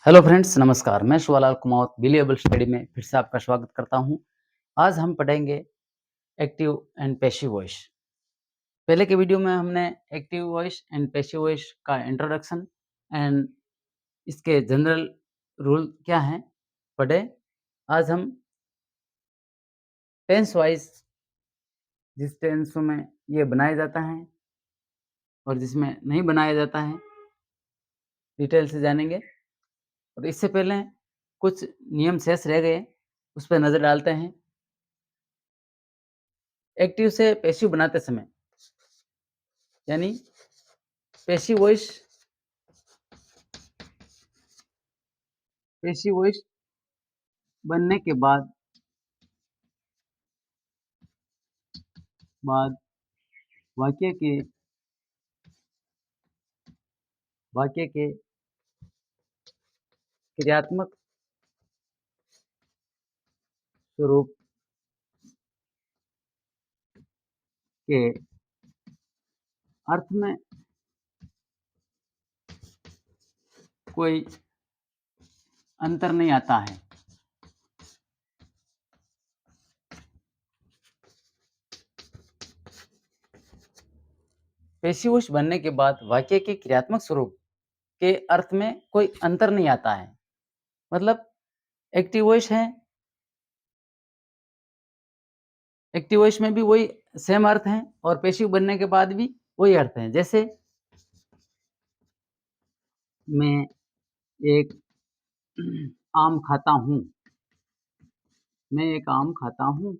Hello friends, नमस्कार। मैं Shivlal Kumawat believable study में फिर से आपका स्वागत करता हूँ। आज हम पढ़ेंगे एक्टिव एंड पैसिव वॉइस। पहले के वीडियो में हमने active voice and passive voice का इंट्रोडक्शन एंड इसके जनरल रूल क्या हैं पढ़े। आज हम टेंस वाइज जिस टेंसों में ये बनाया जाता है और जिसमें नहीं बनाया जाता है डिटेल से जानेंगे। और इससे पहले कुछ नियम शेष रह गए, उस पर नज़र डालते हैं। एक्टिव से पैसिव बनाते समय यानी पैसिव वॉइस बनने के बाद बाद वाक्य के क्रियात्मक स्वरूप के अर्थ में कोई अंतर नहीं आता है। पैसिव वॉइस बनने के बाद वाक्य के क्रियात्मक स्वरूप के अर्थ में कोई अंतर नहीं आता है। मतलब एक्टिव वॉइस है, एक्टिव वॉइस में भी वही सेम अर्थ है और पैसिव बनने के बाद भी वही अर्थ है। जैसे मैं एक आम खाता हूँ, मैं एक आम खाता हूँ,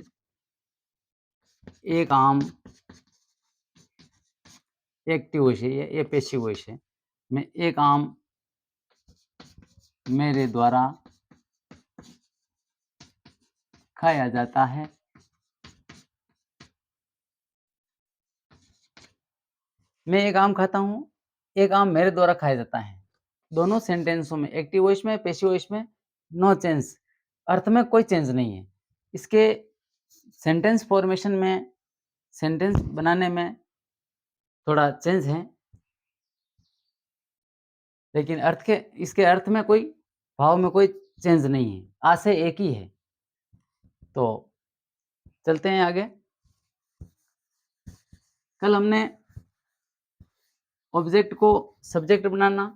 एक आम एक्टिव वॉइस है, ये पैसिव वॉइस है। मैं एक आम मेरे द्वारा खाया जाता है। मैं एक आम खाता हूँ, एक आम मेरे द्वारा खाया जाता है। दोनों सेंटेंसों में एक्टिव वॉइस में, पैसिव वॉइस में नो चेंज, अर्थ में कोई चेंज नहीं है। इसके सेंटेंस फॉर्मेशन में, सेंटेंस बनाने में थोड़ा चेंज है, लेकिन इसके अर्थ में कोई भाव में कोई चेंज नहीं है। आशय एक ही है। तो चलते हैं आगे। कल हमने ऑब्जेक्ट को सब्जेक्ट बनाना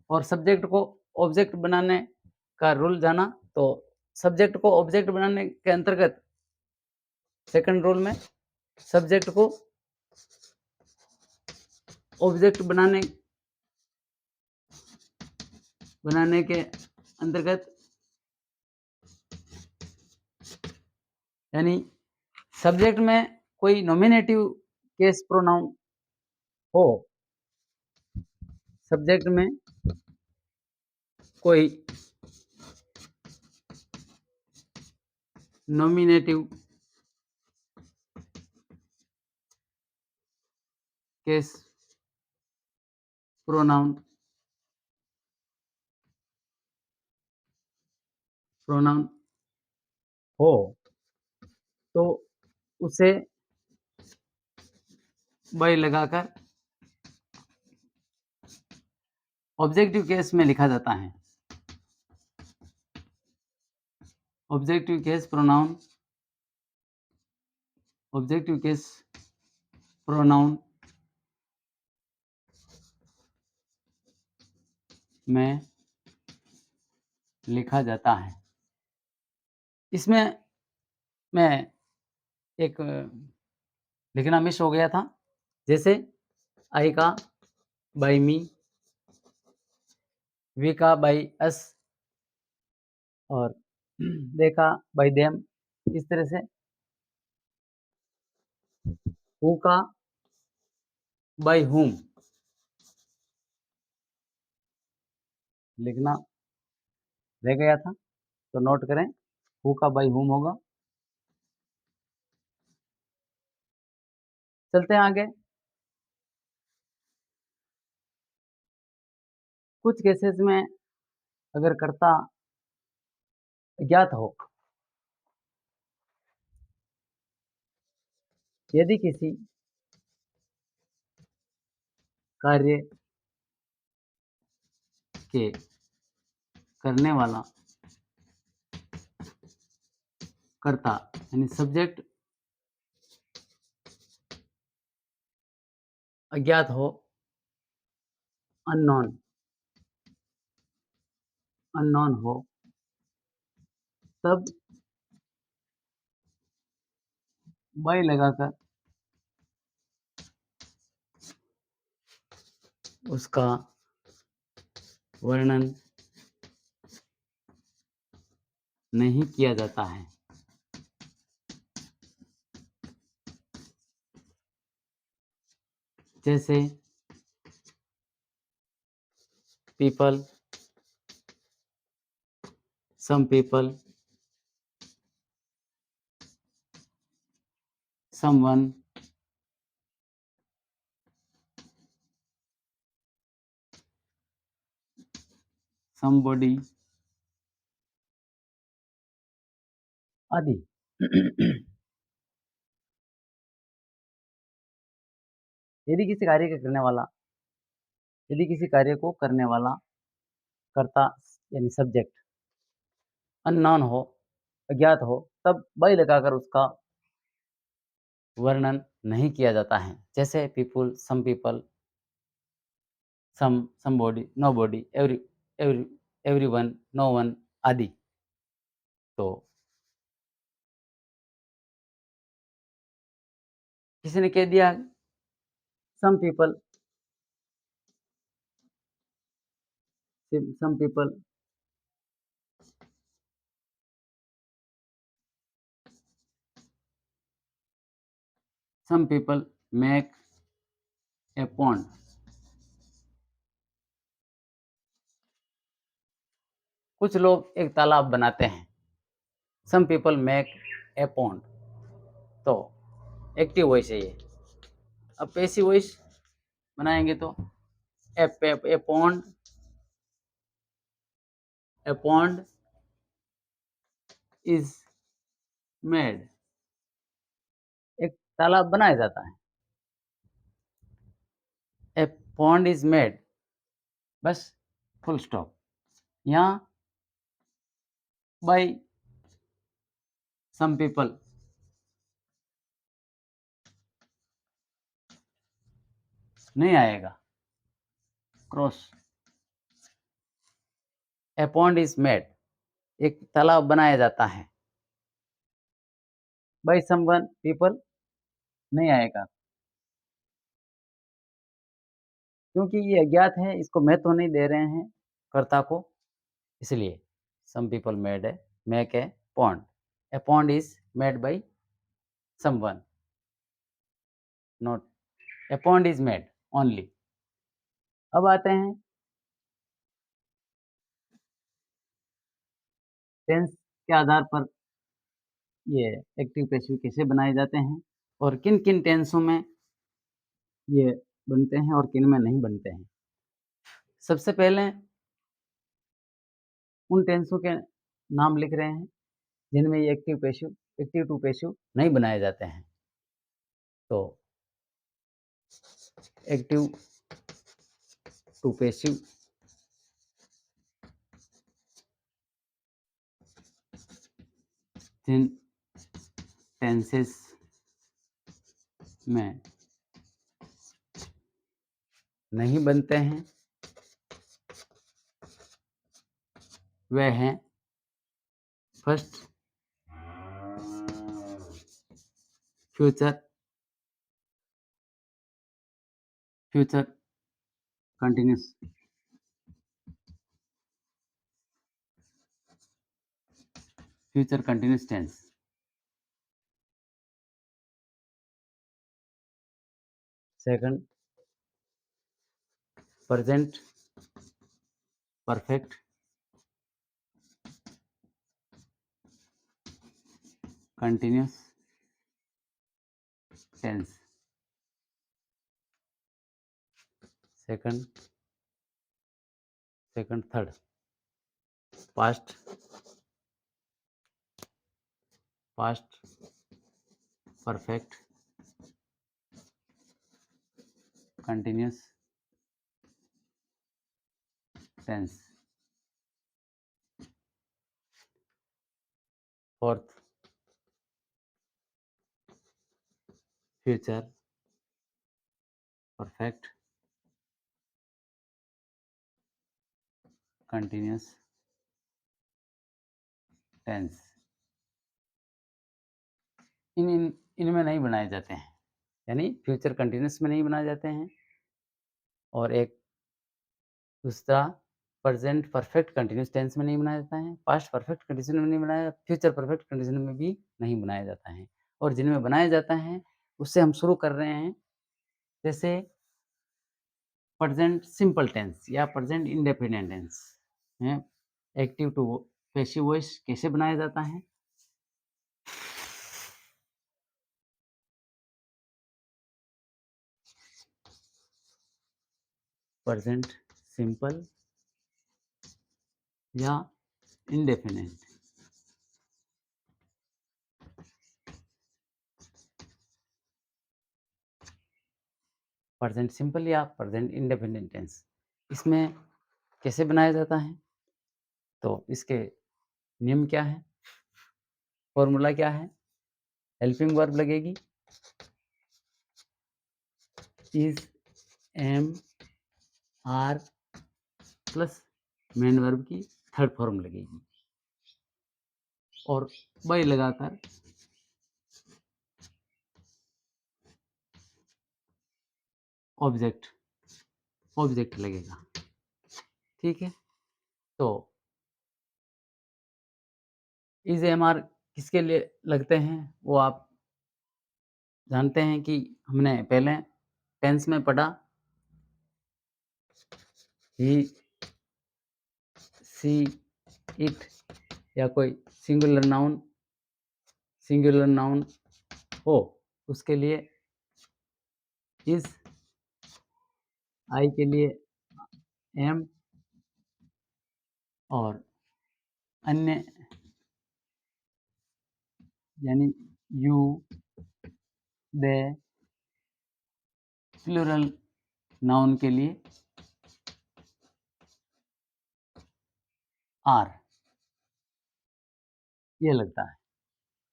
और सब्जेक्ट को ऑब्जेक्ट बनाने का रूल जाना। तो सब्जेक्ट को ऑब्जेक्ट बनाने के अंतर्गत सेकंड रूल में सब्जेक्ट को ऑब्जेक्ट बनाने के अंतर्गत यानी सब्जेक्ट में कोई नॉमिनेटिव केस प्रोनाउन हो, सब्जेक्ट में कोई नॉमिनेटिव केस प्रोनाउन हो तो उसे बाई लगाकर ऑब्जेक्टिव केस में लिखा जाता है। ऑब्जेक्टिव केस प्रोनाउन में लिखा जाता है। इसमें मैं एक लिखना मिस हो गया था। जैसे आई का बाई मी, वी का बाई अस और दे का बाई देम। इस तरह से हु का बाई हुम लिखना रह गया था, तो नोट करें। हु का बाई हुम होगा। चलते हैं आगे। कुछ केसेस में अगर कर्ता अज्ञात हो, यदि किसी कार्य के करने वाला, कर्ता यानी सब्जेक्ट अज्ञात हो, अननोन अननोन हो, तब बाय लगाकर उसका वर्णन नहीं किया जाता है। जैसे people, some people, someone, somebody आदि। यदि किसी कार्य का करने वाला यदि किसी कार्य को करने वाला कर्ता यानी सब्जेक्ट अननोन हो, अज्ञात हो, तब बाय लगाकर उसका वर्णन नहीं किया जाता है। जैसे people, some people, somebody, nobody, every everyone, no one आदि। तो किसी ने कह दिया some people some people some people make a pond. कुछ लोग एक तालाब बनाते हैं। Some people make a pond. तो एक्टिव वॉइस है ये। अब पैसिव वॉइस बनाएंगे तो ए पॉन्ड इज मेड। एक तालाब बनाया जाता है। ए पॉन्ड इज मेड, बस फुल स्टॉप। यहाँ बाय सम पीपल नहीं आएगा, cross. A pond is made, एक तालाब बनाया जाता है। बाय समवन पीपल नहीं आएगा, क्योंकि ये अज्ञात है, इसको महत्व नहीं दे रहे हैं कर्ता को, इसलिए some people make a pond. A pond is made by someone, not a pond is made only. अब आते हैं टेंस के आधार पर ये एक्टिव पैसिव कैसे बनाए जाते हैं और किन किन टेंसों में ये बनते हैं और किन में नहीं बनते हैं। सबसे पहले उन टेंसों के नाम लिख रहे हैं जिनमें ये एक्टिव टू पैसिव नहीं बनाए जाते हैं। तो एक्टिव टू पैसिव जिन टेंसेस में नहीं बनते हैं वे हैं first future continuous, future continuous tense. Second present perfect continuous tense. Second third past perfect continuous tense. Fourth, future perfect continuous tense. इनमें नहीं बनाए जाते हैं, यानी फ्यूचर कंटिन्यूअस में नहीं बनाए जाते हैं, और एक दूसरा प्रेजेंट परफेक्ट कंटिन्यूअस टेंस में नहीं बनाया जाता है, पास्ट परफेक्ट कंडीशन में नहीं बनाया, फ्यूचर परफेक्ट कंडीशन में भी नहीं बनाया जाता है। और जिनमें बनाया जाता है उससे हम शुरू कर रहे हैं। जैसे प्रेजेंट सिंपल टेंस या प्रेजेंट इंडेफिनिट टेंस है। एक्टिव टू पैसिव वॉइस कैसे बनाया जाता है? प्रेजेंट सिंपल या इंडेफिनिट। प्रेजेंट सिंपल या प्रेजेंट इंडेफिनिट टेंस इसमें कैसे बनाया जाता है? तो इसके नियम क्या है? फॉर्मूला क्या है? हेल्पिंग वर्ब लगेगी, is, am, are plus main verb की थर्ड फॉर्म लगेगी, और बाई लगाकर ऑब्जेक्ट ऑब्जेक्ट लगेगा। ठीक है, तो इज, एम, आर किसके लिए लगते हैं वो आप जानते हैं कि हमने पहले टेंस में पढ़ा। ही, सी, इट या कोई सिंगुलर नाउन हो उसके लिए इज, आई के लिए एम, और अन्य यानी यू, दे, प्लूरल नाउन के लिए आर, ये लगता है।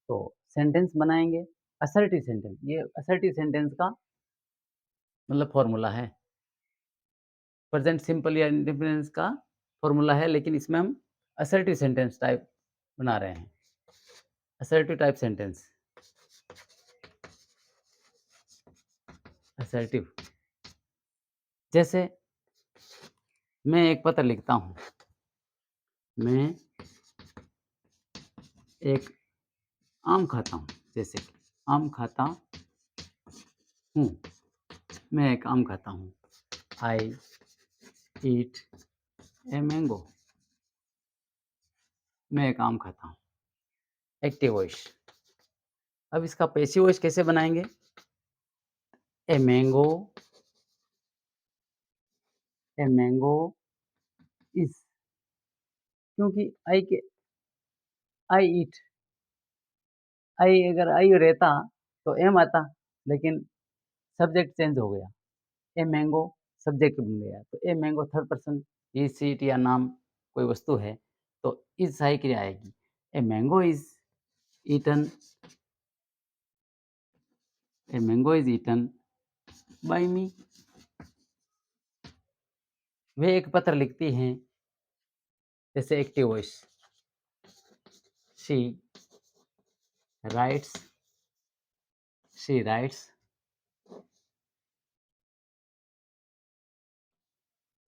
तो सेंटेंस बनाएंगे असर्टिव सेंटेंस, ये असर्टिव सेंटेंस का मतलब फॉर्मूला है। प्रेजेंट सिंपल या इंडेफिनिट का फॉर्मूला है, लेकिन इसमें हम असर्टिव सेंटेंस टाइप बना रहे हैं। Assertive type sentence, assertive. जैसे मैं एक पत्र लिखता हूँ, मैं एक आम खाता हूँ, जैसे कि आम खाता हूँ, मैं एक आम खाता हूँ, आई ईट ए मैंगो, मैं एक आम खाता हूँ। Active voice. अब इसका पैसिव वॉइस कैसे बनाएंगे? ए मैंगो इज, क्योंकि आई ईट, आई अगर आई रहता तो एम आता, लेकिन सब्जेक्ट चेंज हो गया, ए मैंगो सब्जेक्ट बन गया, तो ए मैंगो थर्ड पर्सन ये सीट या नाम कोई वस्तु है तो इज सहायक क्रिया आएगी। A mango is eaten, a mango is eaten by me. वे एक पत्र लिखती हैं, जैसे active voice, she writes she writes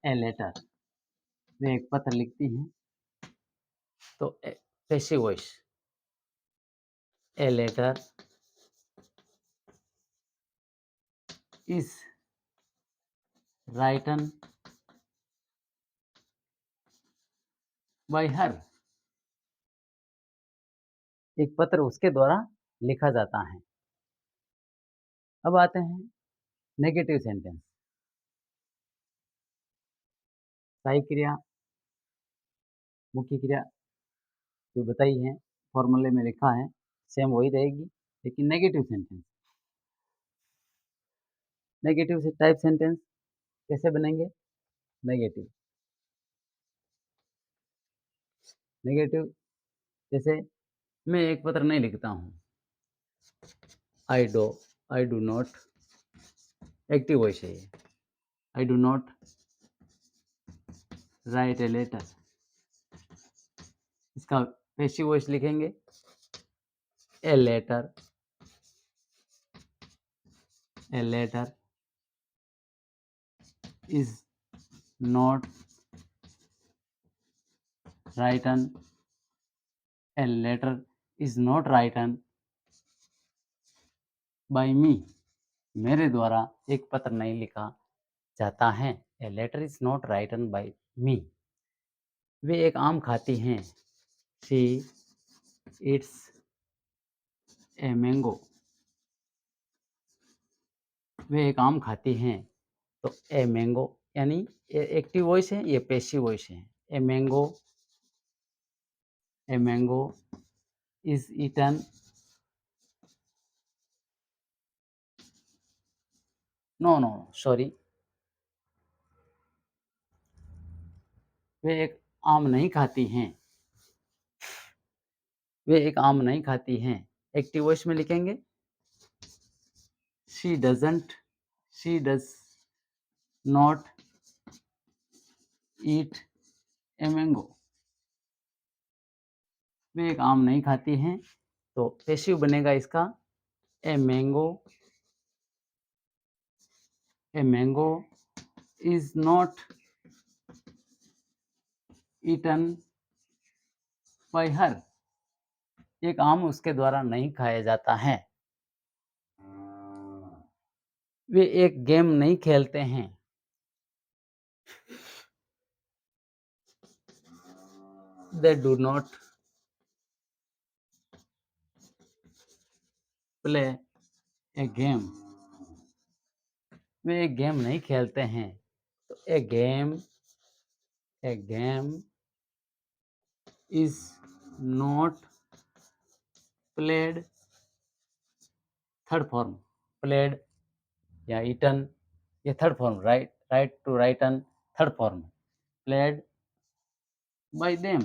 a letter, वे एक पत्र लिखती हैं। तो passive voice, a letter is written by her, एक पत्र उसके द्वारा लिखा जाता है। अब आते हैं नेगेटिव सेंटेंस। सहायक क्रिया, मुख्य क्रिया जो बताई है, फॉर्मूले में लिखा है, सेम वही रहेगी, लेकिन negative sentence, negative type sentence कैसे बनेंगे? नेगेटिव नेगेटिव जैसे मैं एक पत्र नहीं लिखता हूँ। I do not, active voice है ये। I do not write a letter. इसका पैसिव वॉइस लिखेंगे a letter, a letter is not written, a letter is not written by me. मेरे द्वारा एक पत्र नहीं लिखा जाता है। A letter is not written by me. वे एक आम खाती हैं। She eats a mango. वे एक आम खाती हैं। तो ए मैंगो यानी ये एक्टिव वॉइस है, ये पैसिव वॉइस है। A mango, a mango is eaten, no no sorry, वे एक आम नहीं खाती हैं। वे एक आम नहीं खाती हैं। एक्टिव वॉइस में लिखेंगे she doesn't, she does not eat a mango. वे एक आम नहीं खाती हैं। तो पैसिव बनेगा इसका a mango, a mango is not eaten by her. एक आम उसके द्वारा नहीं खाया जाता है। वे एक गेम नहीं खेलते हैं। They do not play a game. वे एक गेम नहीं खेलते हैं। तो a game is not played, third form, played या ईटन, ये third form, write to written, third form, played by them.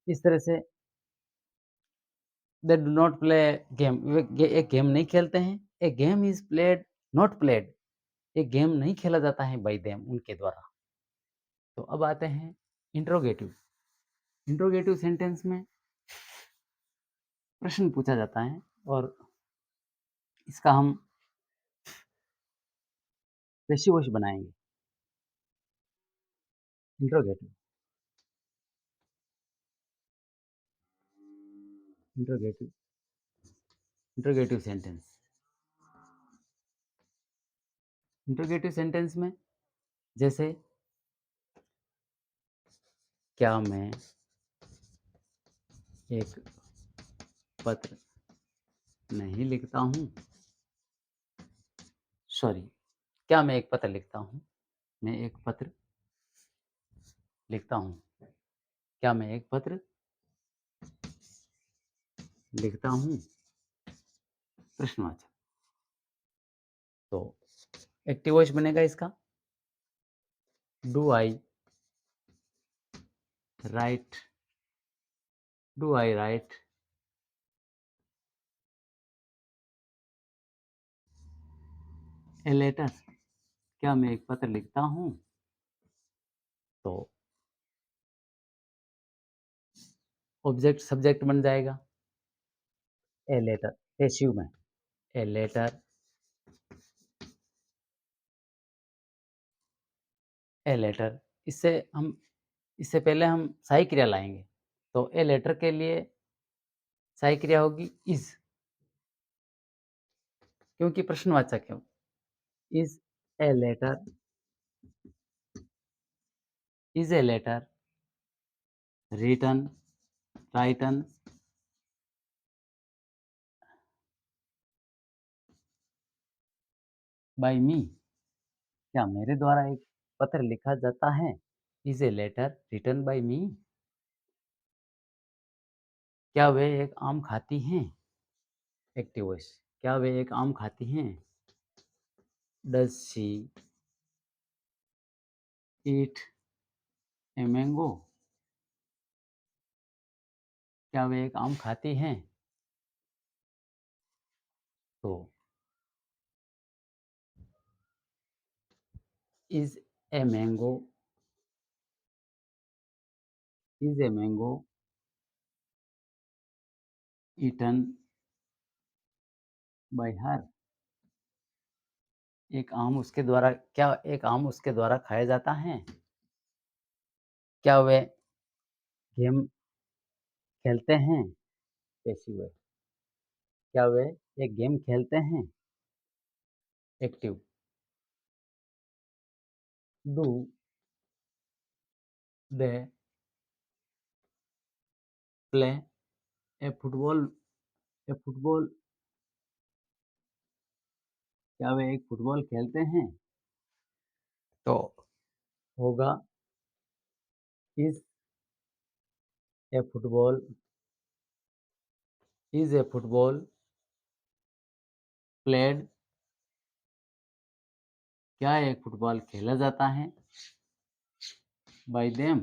इस तरह से they do not play game, वे एक गेम नहीं खेलते हैं। A game is played, not played, एक गेम नहीं खेला जाता है बाय देम, उनके द्वारा। तो अब आते हैं इंट्रोगेटिव। इंट्रोगेटिव सेंटेंस में प्रश्न पूछा जाता है और इसका हम पैसिव वॉइस बनाएंगे। Interrogative, interrogative, interrogative sentence. Interrogative sentence में जैसे क्या मैं एक पत्र नहीं लिखता हूँ, सॉरी, क्या मैं एक पत्र लिखता हूँ, मैं एक पत्र लिखता हूँ, क्या मैं एक पत्र लिखता हूँ, प्रश्नवाचक। तो एक्टिव वॉइस बनेगा इसका do I write, do I write a letter. क्या मैं एक पत्र लिखता हूँ। तो ऑब्जेक्ट सब्जेक्ट बन जाएगा ए लेटर, पैसिव में ए लेटर, ए लेटर। इससे हम, इससे पहले हम सहायक क्रिया लाएंगे। तो ए लेटर के लिए सहायक क्रिया होगी इज, क्योंकि प्रश्नवाचक है। Is a letter, is a letter written, written by me. क्या मेरे द्वारा एक पत्र लिखा जाता है। Is a letter written by me. क्या वे एक आम खाती हैं। एक्टिव वॉइस, क्या वे एक आम खाती हैं। Does she eat a mango. क्या वे एक आम खाती हैं? तो is a mango is a mango eaten by her? एक आम उसके द्वारा खाया जाता है? क्या वे गेम खेलते हैं? Passive voice. क्या वे एक गेम खेलते हैं? Active. Do they play A football? क्या वे एक फुटबॉल खेलते हैं? तो होगा is a football is a football played? क्या एक फुटबॉल खेला जाता है? Bye them?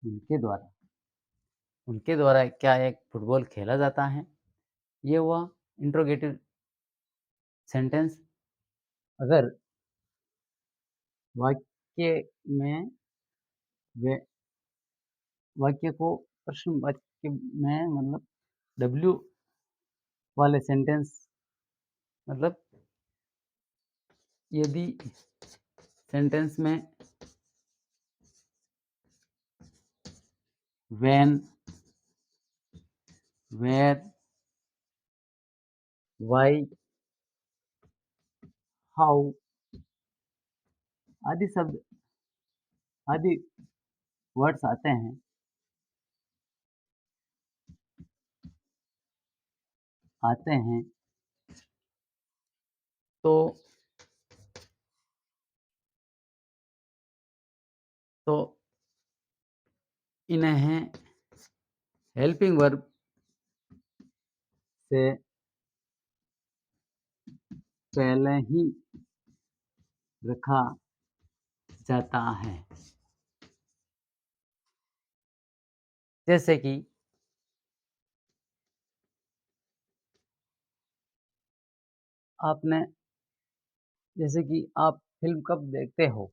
उनके द्वारा। उनके द्वारा क्या एक फुटबॉल खेला जाता है? ये हुआ इंट्रोगेटिव सेंटेंस। अगर वाक्य में वे वाक्य को प्रश्न वाक्य में मतलब डब्ल्यू वाले सेंटेंस मतलब यदि सेंटेंस में व्हेन, वेयर, व्हाई, हाउ आदि शब्द आदि वर्ड्स आते हैं तो तो इन्हें हेल्पिंग वर्ब से पहले ही रखा जाता है। जैसे कि आपने जैसे कि आप फ़िल्म कब देखते हो?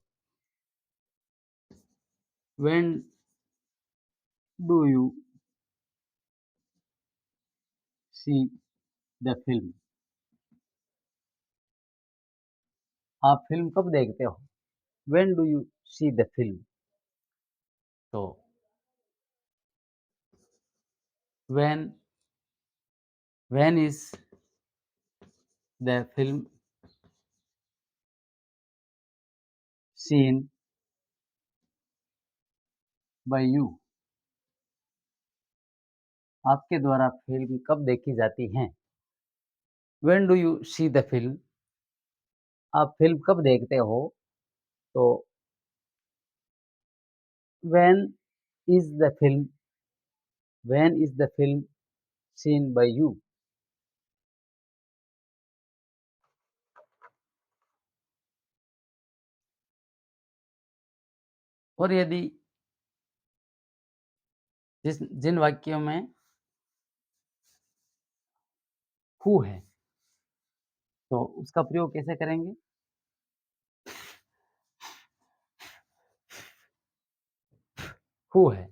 When do you see the film? आप फ़िल्म कब देखते हो? When do you see the film? तो when when is the film seen by you? आपके द्वारा फ़िल्म कब देखी जाती है? When do you see the film? आप फ़िल्म कब देखते हो? तो when is the film when is the film seen by you? और यदि जिन वाक्यों में हू है, तो उसका प्रयोग कैसे करेंगे? हू है,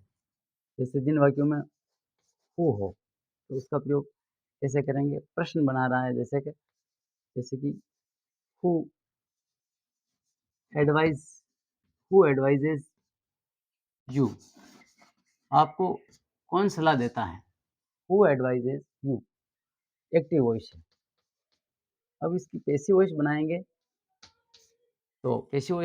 जैसे जिन वाक्यों में हू हो, तो उसका प्रयोग कैसे करेंगे? प्रश्न बना रहा है जैसे कि हू एडवाइज़ हू एडवाइज़ेज़ यू? आपको कौन सलाह देता है? हू एडवाइज़ेज़ यू? एक्टिव वॉइस है। अब इसकी पैसिव वॉइस बनाएँगे, तो पैसिव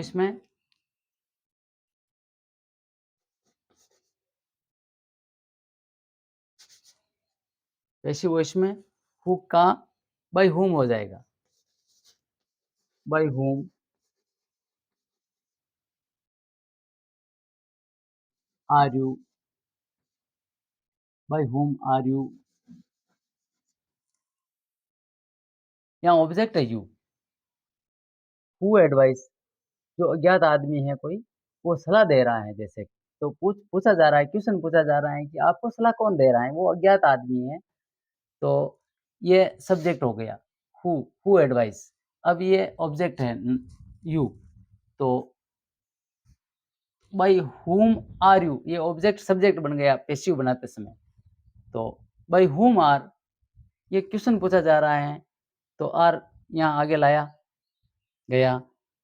वॉइस में हू का बाय whom हो जाएगा। By whom are you by whom are you यहाँ ऑब्जेक्ट है यू। हू एडवाइस जो अज्ञात आदमी है कोई, वो सलाह दे रहा है जैसे। तो पूछा जा रहा है, क्वेश्चन पूछा जा रहा है कि आपको सलाह कौन दे रहा है? वो अज्ञात आदमी है। तो ये सब्जेक्ट हो गया, हू एडवाइस। अब ये ऑब्जेक्ट है यू। तो बाय whom आर यू, ये ऑब्जेक्ट सब्जेक्ट बन गया पैसिव बनाते समय। तो बाय whom आर, ये क्वेश्चन पूछा जा रहा है, तो आर यहाँ आगे लाया गया।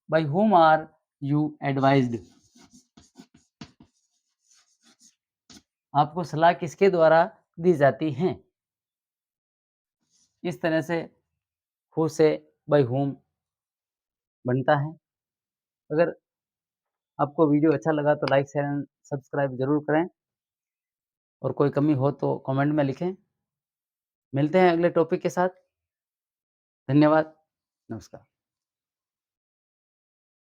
By whom are you advised, आपको सलाह किसके द्वारा दी जाती है? इस तरह से हू से बाय whom बनता है। अगर आपको वीडियो अच्छा लगा तो लाइक, शेयर एंड सब्सक्राइब ज़रूर करें और कोई कमी हो तो कमेंट में लिखें। मिलते हैं अगले टॉपिक के साथ। धन्यवाद। नमस्कार।